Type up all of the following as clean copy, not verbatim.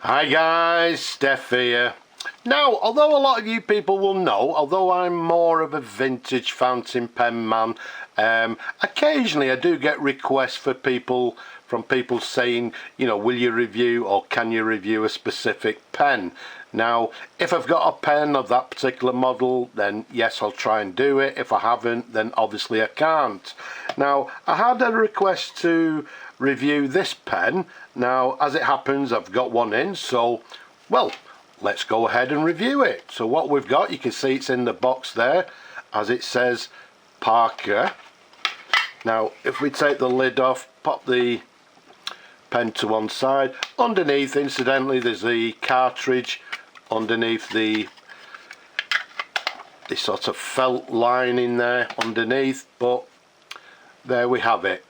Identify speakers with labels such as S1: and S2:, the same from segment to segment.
S1: Hi guys, Steph here. Now, although a lot of you people will know, although I'm more of a vintage fountain pen man, occasionally I do get requests from people saying, will you review or can you review a specific pen? Now, if I've got a pen of that particular model, then yes, I'll try and do it. If I haven't, then obviously I can't. Now, I had a request to review this pen. Now, as it happens, I've got one in, so, well, let's go ahead and review it. So what we've got, you can see it's in the box there, as it says Parker. Now, if we take the lid off, pop the pen to one side. Underneath, incidentally, there's the cartridge underneath the sort of felt lining there underneath, but there we have it.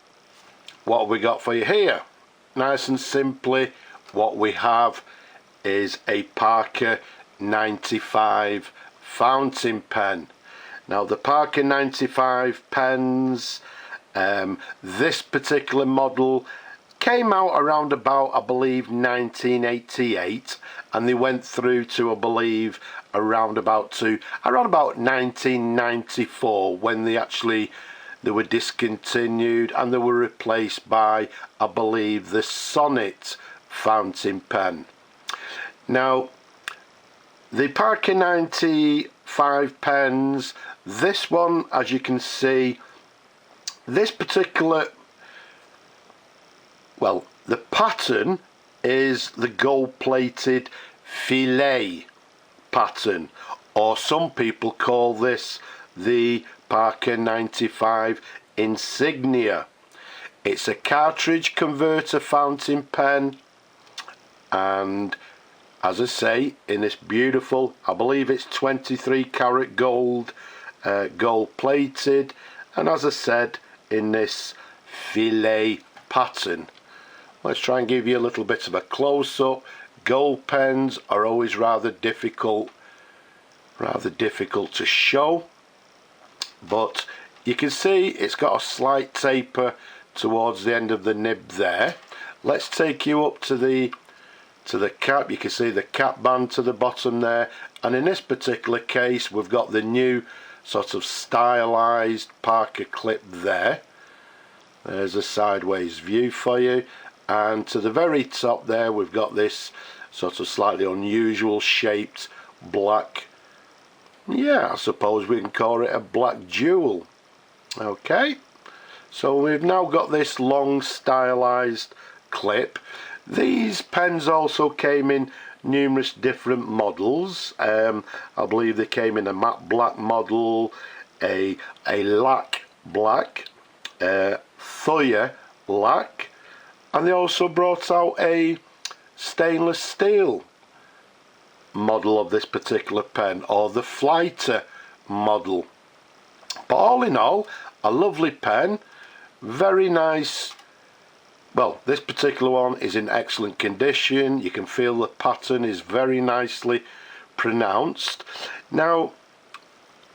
S1: What have we got for you here? Nice and simply, what we have is a Parker 95 fountain pen. Now the Parker 95 pens, this particular model came out around about, I believe, 1988, and they went through to, I believe, around about 1994 when they were discontinued and they were replaced by, I believe, the Sonnet fountain pen. Now, the Parker 95 pens, this one, as you can see, this particular, well, the pattern is the gold-plated Filete pattern, or some people call this the Parker 95 Insignia. It's a cartridge converter fountain pen, and as I say, in this beautiful, I believe it's 23 karat gold, gold plated, and as I said, in this Filete pattern. Let's try and give you a little bit of a close-up. Gold pens are always rather difficult to show, but you can see it's got a slight taper towards the end of the nib there. Let's take you up to the cap. You can see the cap band to the bottom there, and in this particular case we've got the new sort of stylized Parker clip there. There's a sideways view for you, and to the very top there we've got this sort of slightly unusual shaped black, yeah, I suppose we can call it a black jewel. Okay, so we've now got this long stylized clip. These pens also came in numerous different models. I believe they came in a matte black model, a lac black, Thoya lac, and they also brought out a stainless steel model of this particular pen, or the Filete model. But all in all, a lovely pen, very nice. Well, this particular one is in excellent condition. You can feel the pattern is very nicely pronounced. Now,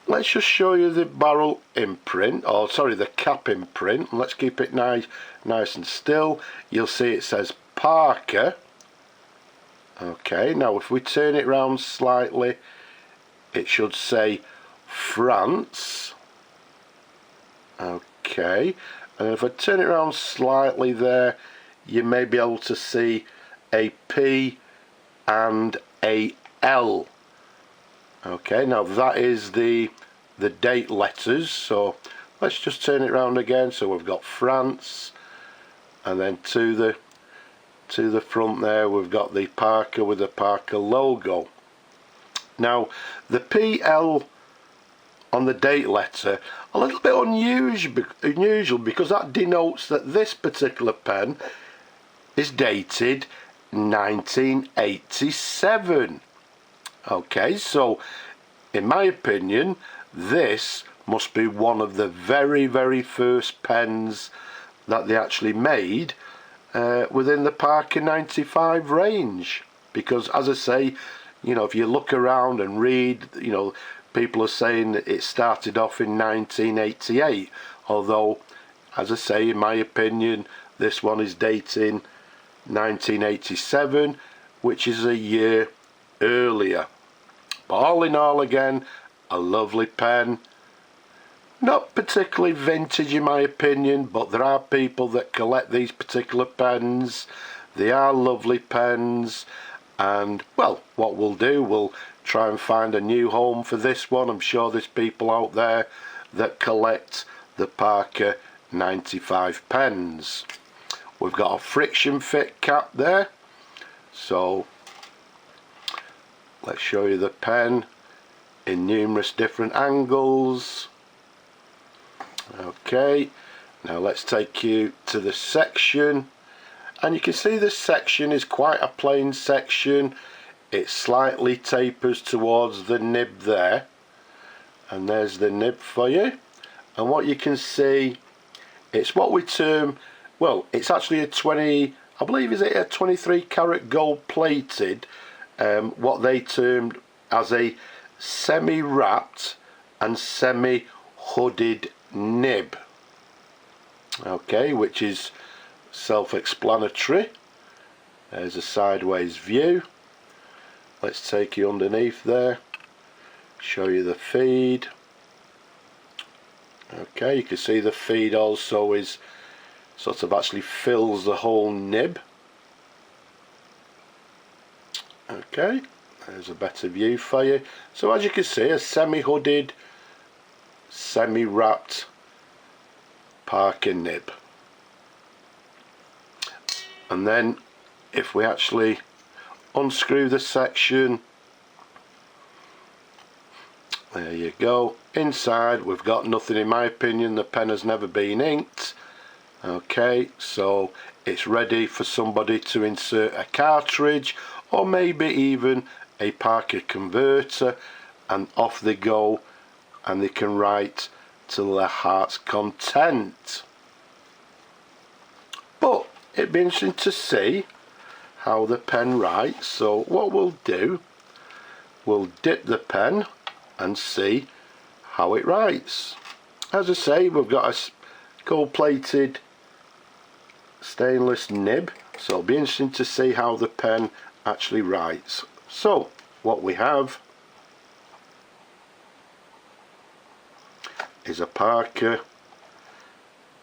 S1: let's just show you the barrel imprint, or sorry, the cap imprint. Let's keep it nice and still. You'll see it says Parker. Okay, now if we turn it round slightly, it should say France. Okay, and if I turn it around slightly there, you may be able to see a P and a L. Okay, now that is the date letters, so let's just turn it around again. So we've got France, and then to the front there we've got the Parker with the Parker logo. Now the PL on the date letter, a little bit unusual because that denotes that this particular pen is dated 1987. Okay, so in my opinion this must be one of the very first pens that they actually made within the Parker 95 range, because as I say, if you look around and read, people are saying that it started off in 1988, although as I say, in my opinion, this one is dating 1987. which is a year earlier. But all in all, again, a lovely pen. Not particularly vintage in my opinion, but there are people that collect these particular pens. They are lovely pens, and well, what we'll do, we'll try and find a new home for this one. I'm sure there's people out there that collect the Parker 95 pens. We've got a friction fit cap there, so let's show you the pen in numerous different angles. Okay, now let's take you to the section, and you can see this section is quite a plain section. It slightly tapers towards the nib there, and there's the nib for you. And what you can see, it's what we term, well, it's actually a 20, I believe, is it a 23 karat gold plated, what they termed as a semi-wrapped and semi-hooded nib. Okay, which is self-explanatory. There's a sideways view. Let's take you underneath there, show you the feed. Okay, you can see the feed also is sort of actually fills the whole nib. Okay, there's a better view for you. So as you can see, a semi-hooded, semi-wrapped Parker nib. And then if we actually unscrew the section, there you go. Inside we've got nothing. In my opinion, the pen has never been inked. Okay, so it's ready for somebody to insert a cartridge or maybe even a Parker converter, and off they go, and they can write to their heart's content. But it'd be interesting to see how the pen writes. So what we'll do, we'll dip the pen and see how it writes. As I say, we've got a gold plated stainless nib, so it'll be interesting to see how the pen actually writes. So what we have is a Parker,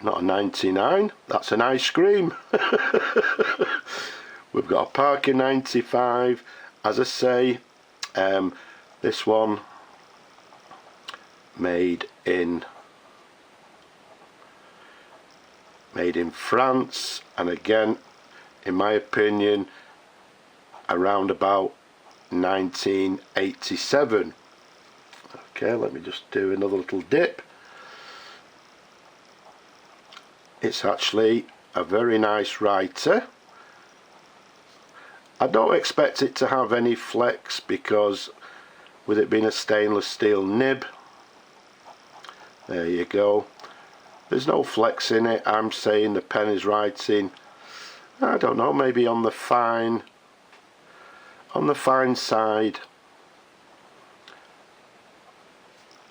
S1: not a 99, that's an ice cream. We've got a Parker 95, as I say, this one made in France, and again, in my opinion, around about 1987. Okay, let me just do another little dip. It's actually a very nice writer. I don't expect it to have any flex because with it being a stainless steel nib, there you go, there's no flex in it. I'm saying the pen is writing, I don't know, maybe on the fine side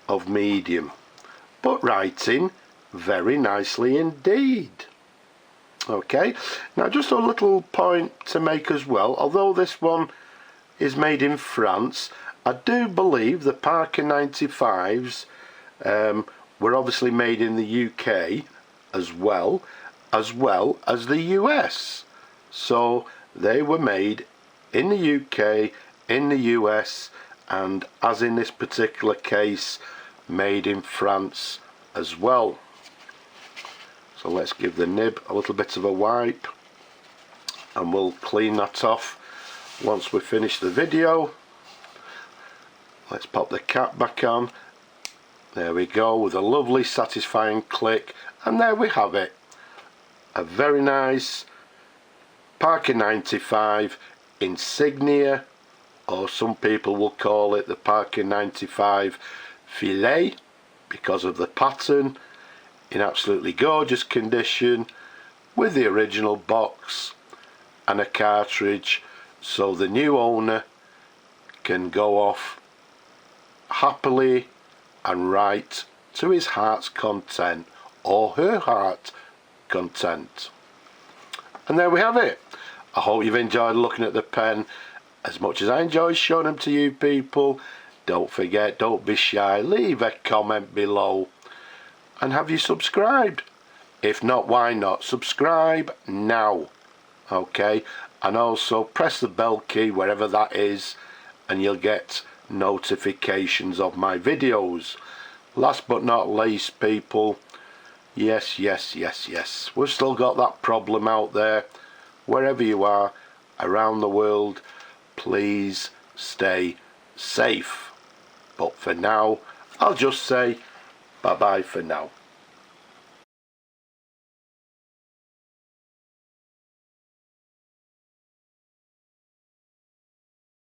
S1: of medium, but writing very nicely indeed. Okay, now just a little point to make as well. Although this one is made in France, I do believe the Parker 95s were obviously made in the UK as well as the US. So they were made in the UK, in the US, and as in this particular case, made in France as well. So let's give the nib a little bit of a wipe, and we'll clean that off once we finish the video. Let's pop the cap back on. There we go, with a lovely satisfying click, and there we have it. A very nice Parker 95 insignia, or some people will call it the Parker 95 Filete because of the pattern, in absolutely gorgeous condition, with the original box and a cartridge, so the new owner can go off happily and write to his heart's content or her heart content. And there we have it, I hope you've enjoyed looking at the pen as much as I enjoy showing them to you people. Don't forget, don't be shy, leave a comment below. And have you subscribed? If not, why not? Subscribe now. Okay, and also press the bell key wherever that is, and you'll get notifications of my videos. Last but not least, people, yes, we've still got that problem out there. Wherever you are around the world, please stay safe. But for now, I'll just say bye bye for now.